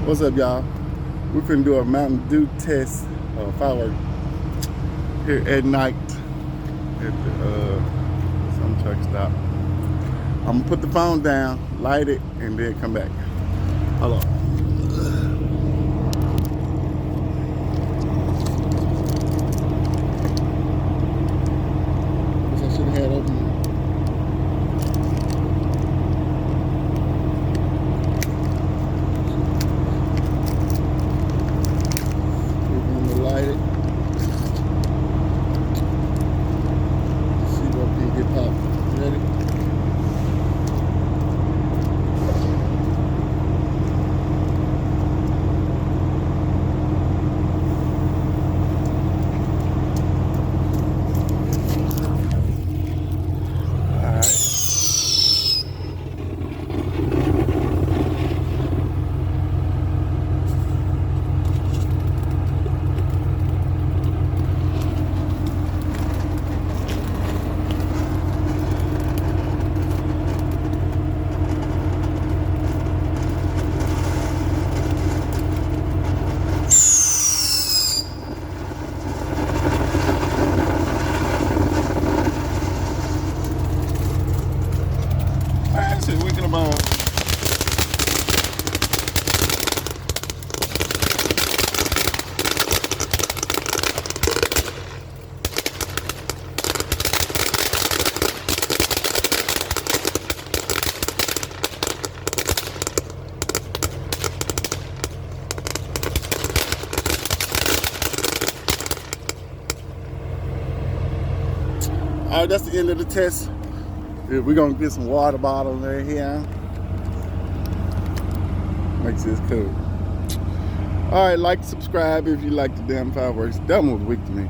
What's up, y'all? We're finna do a Mountain Dew test firework here at night at the some truck stop. I'm gonna put the phone down, light it, and then come back. Hold on. Guess I should have had open. Light it. See what can get popped. Ready? Wicked about. All right, that's the end of the test. We're gonna get some water bottles right here. Makes this cool. All right, like, subscribe if you like the damn fireworks. That one was weak to me.